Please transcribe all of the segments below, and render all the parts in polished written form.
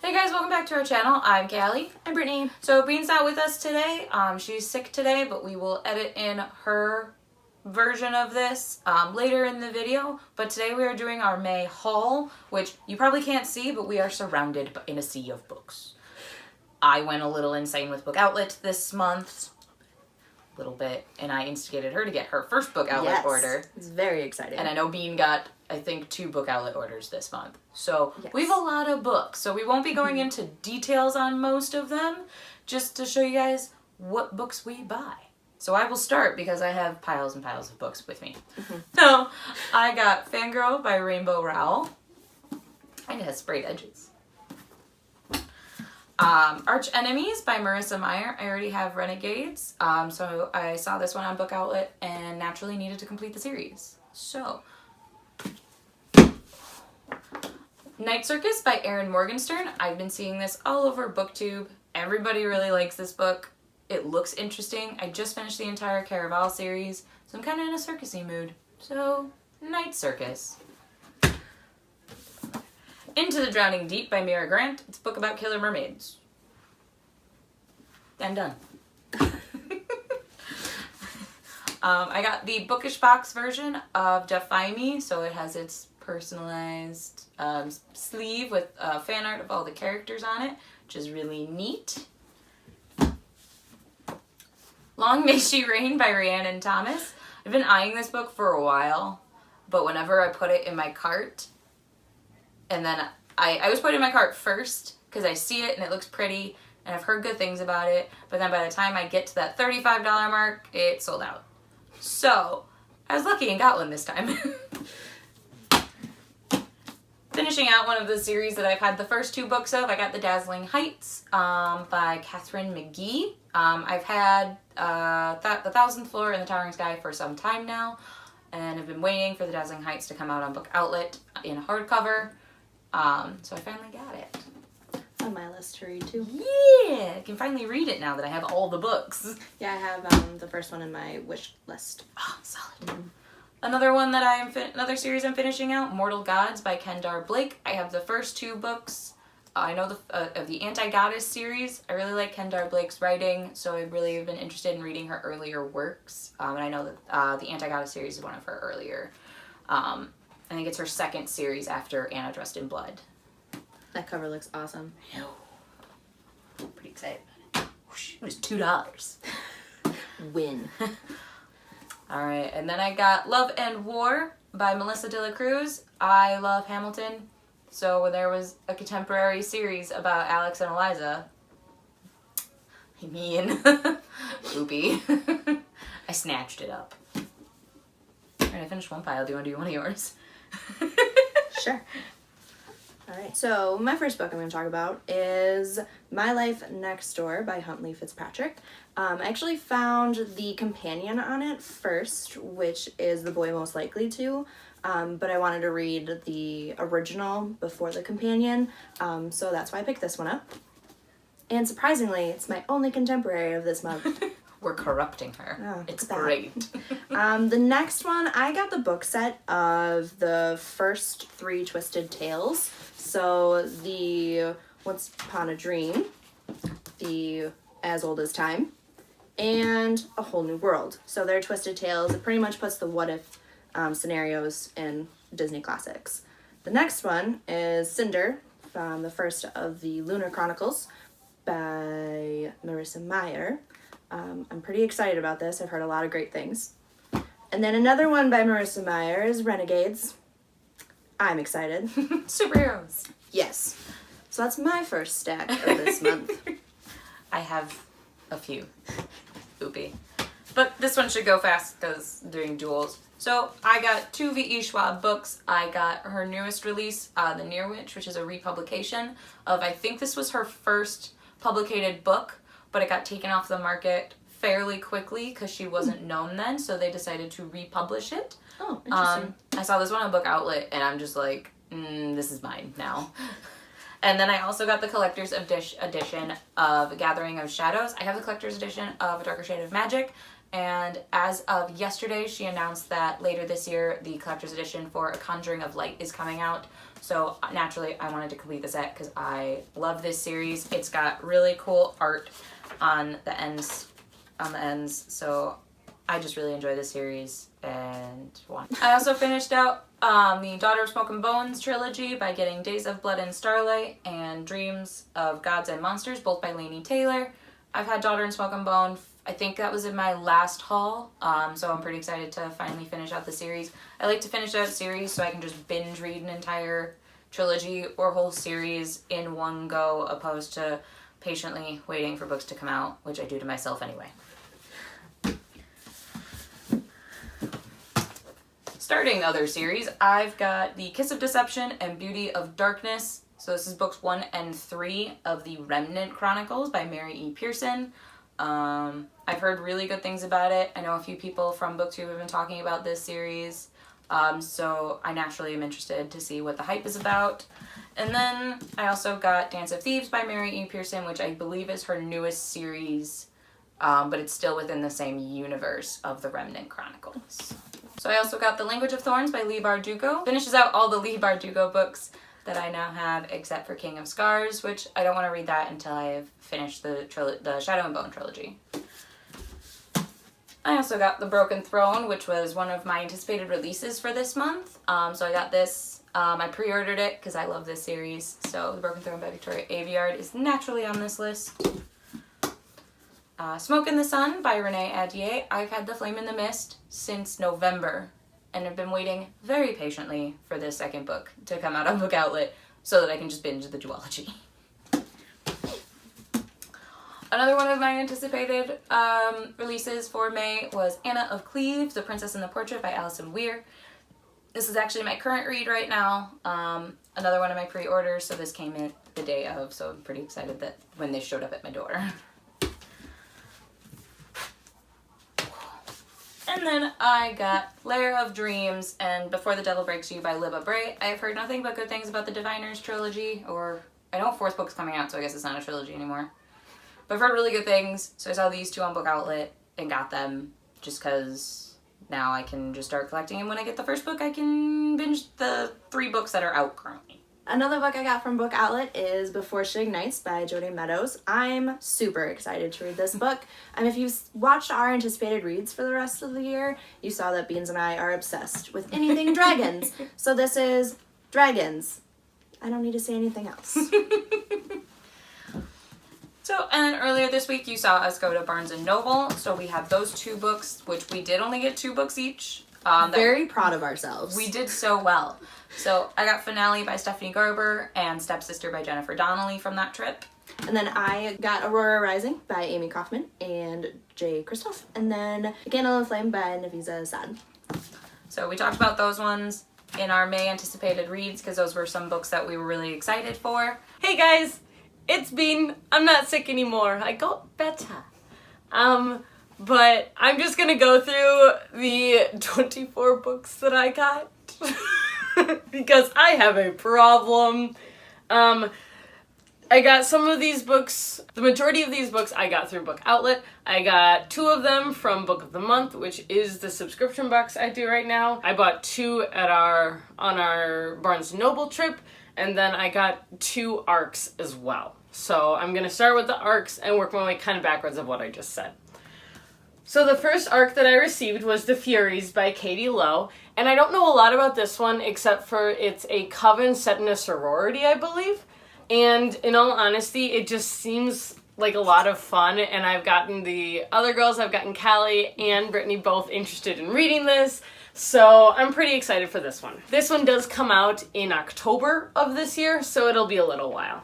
Hey guys, welcome back to our channel. I'm Callie. I'm Brittany. So Bean's not with us today. She's sick today, but we will edit in her version of this later in the video. But today we are doing our May haul, which you probably can't see, but we are surrounded in a sea of books. I went a little insane with Book Outlet this month. A little bit, and I instigated her to get her first Book Outlet order. It's very exciting. And I know Bean got, I think, 2 Book Outlet orders this month. So yes. we have a lot of books. So we won't be going into details on most of them, just to show you guys what books we buy. So I will start because I have piles and piles of books with me. So I got Fangirl by Rainbow Rowell. And it has sprayed edges. Arch Enemies by Marissa Meyer. I already have Renegades, so I saw this one on Book Outlet and naturally needed to complete the series. So, Night Circus by Erin Morgenstern. I've been seeing this all over BookTube. Everybody really likes this book. It looks interesting. I just finished the entire Caraval series, so I'm kind of in a circusy mood. So, Night Circus. Into the Drowning Deep by Mira Grant. It's a book about killer mermaids. I'm done. I got the Bookish Box version of Defy Me, so it has its personalized sleeve with fan art of all the characters on it, which is really neat. Long May She Reign by Rhiannon Thomas. I've been eyeing this book for a while, but whenever I put it in my cart, and then I always put it in my cart first because I see it and it looks pretty and I've heard good things about it. But then by the time I get to that $35 mark, it sold out. So I was lucky and got one this time. Finishing out one of the series that I've had the first 2 books of, I got The Dazzling Heights by Katherine McGee. I've had The Thousandth Floor and The Towering Sky for some time now. And I've been waiting for The Dazzling Heights to come out on Book Outlet in hardcover. So I finally got it. It's on my list to read too. Yeah! I can finally read it now that I have all the books. Yeah, I have the first one in my wish list. Oh, solid. Another one that another series I'm finishing out, Mortal Gods by Kendar Blake. I have the first 2 books. I know of the Anti-Goddess series. I really like Kendar Blake's writing, so I really have been interested in reading her earlier works. And I know that the Anti-Goddess series is one of her earlier. I think it's her second series after Anna Dressed in Blood. That cover looks awesome. I know. Pretty excited about it. It was $2. Win. Alright, and then I got Love and War by Melissa De La Cruz. I love Hamilton. So when there was a contemporary series about Alex and Eliza, Oopie, I snatched it up. Alright, I finished one pile. Do you want to do one of yours? Sure. Alright, so my first book I'm going to talk about is My Life Next Door by Huntley Fitzpatrick. I actually found the companion on it first, which is The Boy Most Likely To. But I wanted to read the original before the companion, so that's why I picked this one up. And surprisingly, it's my only contemporary of this month. We're corrupting her. Oh, it's great. The next one, I got the book set of the first 3 Twisted Tales. So the Once Upon a Dream, the As Old as Time, and A Whole New World. So they're Twisted Tales. It pretty much puts the what if scenarios in Disney classics. The next one is Cinder, from the first of the Lunar Chronicles by Marissa Meyer. I'm pretty excited about this. I've heard a lot of great things. And then another one by Marissa Meyer is Renegades. I'm excited. Superheroes. Yes. So that's my first stack of this month. I have a few. Oopie. But this one should go fast because doing duels. So I got 2 V.E. Schwab books. I got her newest release, The Near Witch, which is a republication of, I think this was her first publicated book, but it got taken off the market fairly quickly because she wasn't known then, so they decided to republish it. Oh, interesting. I saw this one on Book Outlet, and I'm just like, this is mine now. And then I also got the collector's edition of Gathering of Shadows. I have the collector's edition of A Darker Shade of Magic, And as of yesterday, she announced that later this year, the collector's edition for A Conjuring of Light is coming out. So naturally, I wanted to complete the set because I love this series. It's got really cool art on the ends, so I just really enjoy this series and want. I also finished out the Daughter of Smoke and Bones trilogy by getting Days of Blood and Starlight and Dreams of Gods and Monsters, both by Laini Taylor. I've had Daughter and Smoke and Bone, I think that was in my last haul, so I'm pretty excited to finally finish out the series. I like to finish out a series so I can just binge read an entire trilogy or whole series in one go, opposed to patiently waiting for books to come out, which I do to myself anyway. Starting the other series, I've got The Kiss of Deception and Beauty of Darkness. So this is books 1 and 3 of the Remnant Chronicles by Mary E. Pearson. I've heard really good things about it. I know a few people from BookTube have been talking about this series. So I naturally am interested to see what the hype is about. And then I also got Dance of Thieves by Mary E. Pearson, which I believe is her newest series, but it's still within the same universe of the Remnant Chronicles. So I also got The Language of Thorns by Leigh Bardugo. Finishes out all the Leigh Bardugo books that I now have, except for King of Scars, which I don't want to read that until I have finished the Shadow and Bone trilogy. I also got The Broken Throne, which was one of my anticipated releases for this month. So I got this. I pre-ordered it because I love this series. So The Broken Throne by Victoria Aveyard is naturally on this list. Smoke in the Sun by Renee Ahdieh. I've had The Flame in the Mist since November and have been waiting very patiently for this second book to come out on Book Outlet so that I can just binge the duology. Another one of my anticipated releases for May was Anna of Cleves, The Princess in the Portrait by Alison Weir. This is actually my current read right now. Another one of my pre-orders, so this came in the day of, so I'm pretty excited that when they showed up at my door. And then I got Lair of Dreams and Before the Devil Breaks You by Libba Bray. I have heard nothing but good things about the Diviners trilogy, or I know 4th book's coming out, so I guess it's not a trilogy anymore. But I've heard really good things, so I saw these 2 on Book Outlet and got them just because now I can just start collecting, and when I get the first book, I can binge the 3 books that are out currently. Another book I got from Book Outlet is Before She Ignites by Jodi Meadows. I'm super excited to read this book. And if you've watched our anticipated reads for the rest of the year, you saw that Beans and I are obsessed with anything dragons. So this is dragons. I don't need to say anything else. So, and then earlier this week you saw us go to Barnes & Noble. So we have those 2 books, which we did only get 2 books each. Very proud of ourselves. We did so well. So I got Finale by Stephanie Garber and Stepsister by Jennifer Donnelly from that trip. And then I got Aurora Rising by Amy Kaufman and Jay Kristoff. And then Candle and Flame by Nafisa Saad. So we talked about those ones in our May anticipated reads because those were some books that we were really excited for. Hey guys, I'm not sick anymore. I got better. But I'm just gonna go through the 24 books that I got because I have a problem. I got some of these books, the majority of these books I got through Book Outlet. I got 2 of them from Book of the Month, which is the subscription box I do right now. I bought 2 on our Barnes & Noble trip, and then I got 2 ARCs as well. So I'm gonna start with the ARCs and work my way kind of backwards of what I just said. So the first ARC that I received was The Furies by Katie Lowe, and I don't know a lot about this one except for it's a coven set in a sorority, I believe. And in all honesty, it just seems like a lot of fun, and I've gotten the other girls, I've gotten Callie and Brittany both interested in reading this, so I'm pretty excited for this one. This one does come out in October of this year, so it'll be a little while.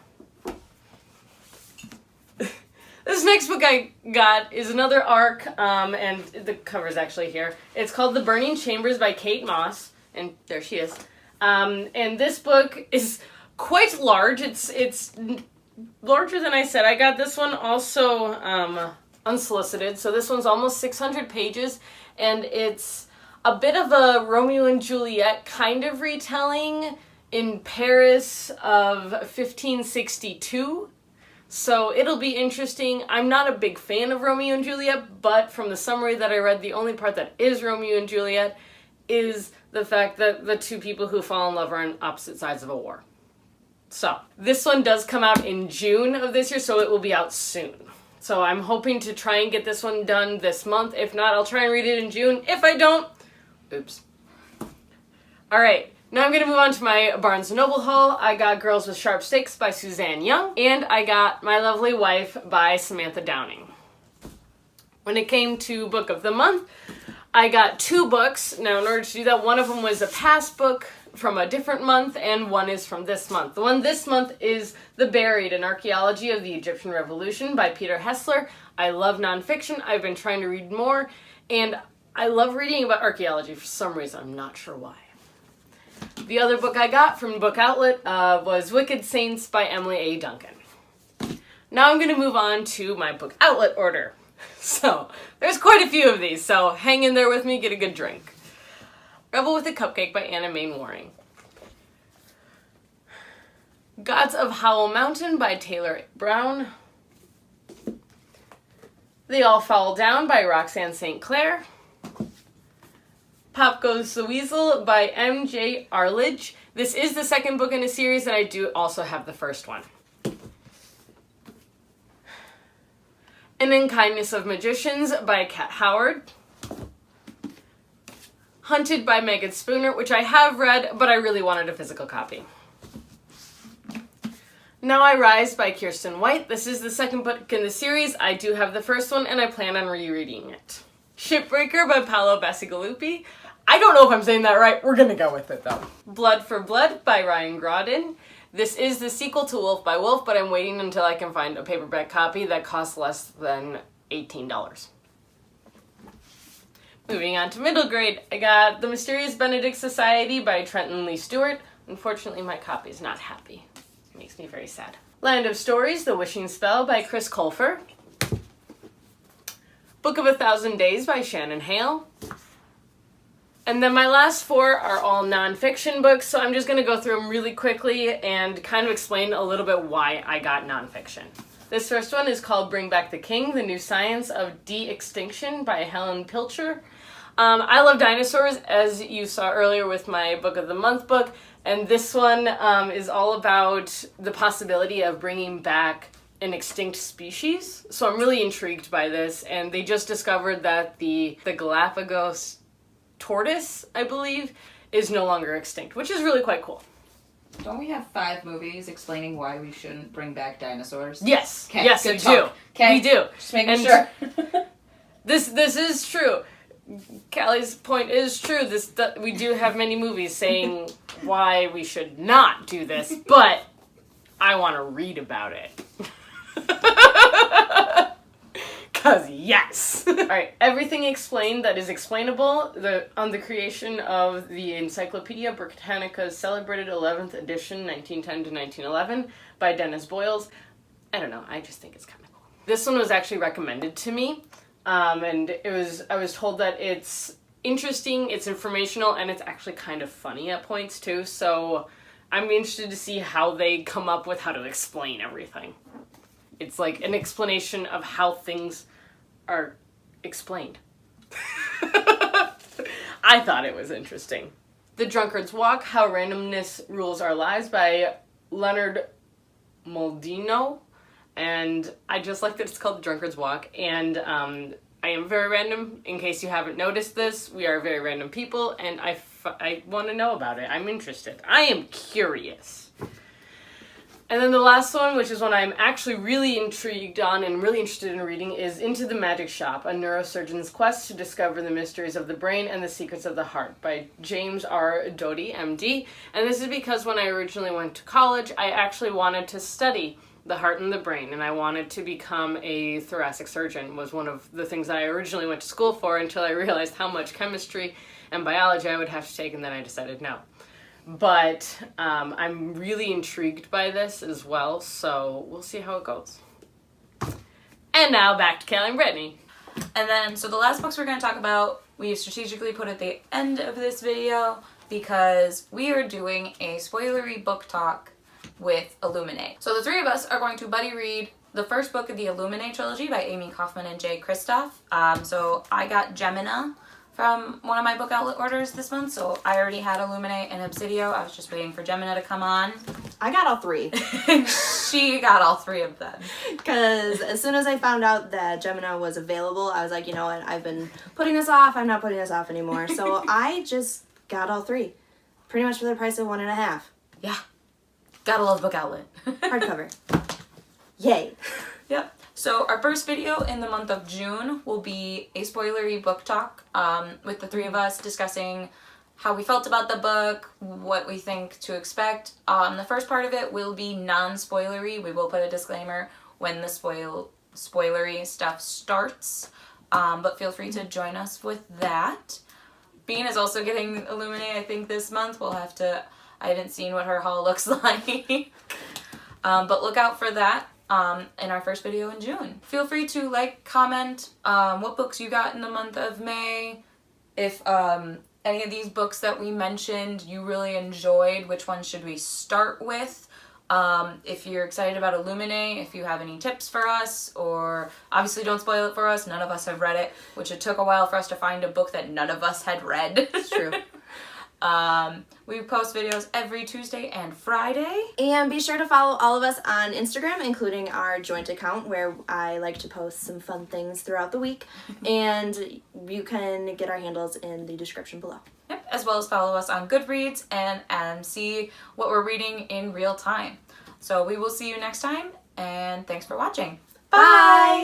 This next book I got is another ARC, and the cover's actually here. It's called The Burning Chambers by Kate Moss, and there she is. And this book is quite large. It's larger than I said. I got this one also unsolicited, so this one's almost 600 pages, and it's a bit of a Romeo and Juliet kind of retelling in Paris of 1562. So it'll be interesting. I'm not a big fan of Romeo and Juliet, but from the summary that I read, the only part that is Romeo and Juliet is the fact that the two people who fall in love are on opposite sides of a war. So this one does come out in June of this year, so it will be out soon. So I'm hoping to try and get this one done this month. If not, I'll try and read it in June. If I don't, oops. All right, now I'm gonna move on to my Barnes & Noble haul. I got Girls with Sharp Sticks by Suzanne Young, and I got My Lovely Wife by Samantha Downing. When it came to book of the month, I got 2 books. Now, in order to do that, one of them was a past book from a different month, and one is from this month. The one this month is The Buried, an Archaeology of the Egyptian Revolution by Peter Hessler. I love nonfiction. I've been trying to read more, and I love reading about archaeology for some reason. I'm not sure why. The other book I got from Book Outlet was Wicked Saints by Emily A. Duncan. Now I'm going to move on to my Book Outlet order. So, there's quite a few of these, so hang in there with me, get a good drink. Rebel with a Cupcake by Anna Main Waring. Gods of Howell Mountain by Taylor Brown. They All Fall Down by Roxanne St. Clair. Pop Goes the Weasel by M.J. Arledge. This is the second book in a series, and I do also have the first one. An Unkindness of Magicians by Kat Howard. Hunted by Megan Spooner, which I have read, but I really wanted a physical copy. Now I Rise by Kirsten White. This is the second book in the series. I do have the first one, and I plan on rereading it. Shipbreaker by Paolo Bacigalupi. I don't know if I'm saying that right. We're gonna go with it, though. Blood for Blood by Ryan Grodin. This is the sequel to Wolf by Wolf, but I'm waiting until I can find a paperback copy that costs less than $18. Moving on to middle grade, I got The Mysterious Benedict Society by Trenton Lee Stewart. Unfortunately, my copy is not happy. It makes me very sad. Land of Stories, The Wishing Spell by Chris Colfer. Book of a Thousand Days by Shannon Hale. And then my last 4 are all nonfiction books, so I'm just going to go through them really quickly and kind of explain a little bit why I got nonfiction. This first one is called Bring Back the King, The New Science of De-Extinction by Helen Pilcher. I love dinosaurs, as you saw earlier with my Book of the Month book, and this one is all about the possibility of bringing back an extinct species. So I'm really intrigued by this, and they just discovered that the Galapagos tortoise, I believe, is no longer extinct, which is really quite cool. Don't we have 5 movies explaining why we shouldn't bring back dinosaurs? Yes, Okay, yes, good we talk. do. Okay. We do. Just making And sure. This is true. Callie's point is true. We do have many movies saying why we should not do this, but I want to read about it. Because yes! Alright, everything explained that is explainable on the creation of the Encyclopedia Britannica's celebrated 11th edition, 1910 to 1911, by Dennis Boyles. I don't know, I just think it's kind of cool. This one was actually recommended to me, and I was told that it's interesting, it's informational, and it's actually kind of funny at points too, so I'm interested to see how they come up with how to explain everything. It's like an explanation of how things are explained. I thought it was interesting. The Drunkard's Walk, How Randomness Rules Our Lives by Leonard Moldino. And I just like that it's called The Drunkard's Walk. And I am very random. In case you haven't noticed this, we are very random people, and I want to know about it. I'm interested. I am curious. And then the last one, which is one I'm actually really intrigued on and really interested in reading, is Into the Magic Shop, A Neurosurgeon's Quest to Discover the Mysteries of the Brain and the Secrets of the Heart by James R. Doty, MD. And this is because when I originally went to college, I actually wanted to study the heart and the brain, and I wanted to become a thoracic surgeon, was one of the things I originally went to school for, until I realized how much chemistry and biology I would have to take, and then I decided no. But I'm really intrigued by this as well, so we'll see how it goes. And now back to Callie and Brittany. And then, so the last books we're going to talk about, we strategically put at the end of this video because we are doing a spoilery book talk with Illuminate. So the 3 of us are going to buddy read the first book of the Illuminae trilogy by Amy Kaufman and Jay Kristoff. So I got Gemina from one of my book outlet orders this month. So I already had Illuminae and Obsidio. I was just waiting for Gemina to come on. I got all 3. And she got all 3 of them. Because as soon as I found out that Gemina was available, I was like, you know what, I've been putting this off. I'm not putting this off anymore. So I just got all 3. Pretty much for the price of 1.5. Yeah. Gotta love book outlet. Hardcover. Yay. Yep. So our first video in the month of June will be a spoilery book talk with the 3 of us discussing how we felt about the book, what we think to expect. The first part of it will be non-spoilery. We will put a disclaimer when the spoilery stuff starts, but feel free to join us with that. Bean is also getting Illuminae, I think, this month. We'll have to... I haven't seen what her haul looks like. But look out for that in our first video in June. Feel free to like, comment what books you got in the month of May. If any of these books that we mentioned you really enjoyed, which one should we start with? If you're excited about Illuminae, if you have any tips for us, or obviously don't spoil it for us. None of us have read it, which it took a while for us to find a book that none of us had read. It's true. We post videos every Tuesday and Friday. And be sure to follow all of us on Instagram, including our joint account where I like to post some fun things throughout the week. And you can get our handles in the description below. Yep, as well as follow us on Goodreads and see what we're reading in real time. So we will see you next time, and thanks for watching. Bye!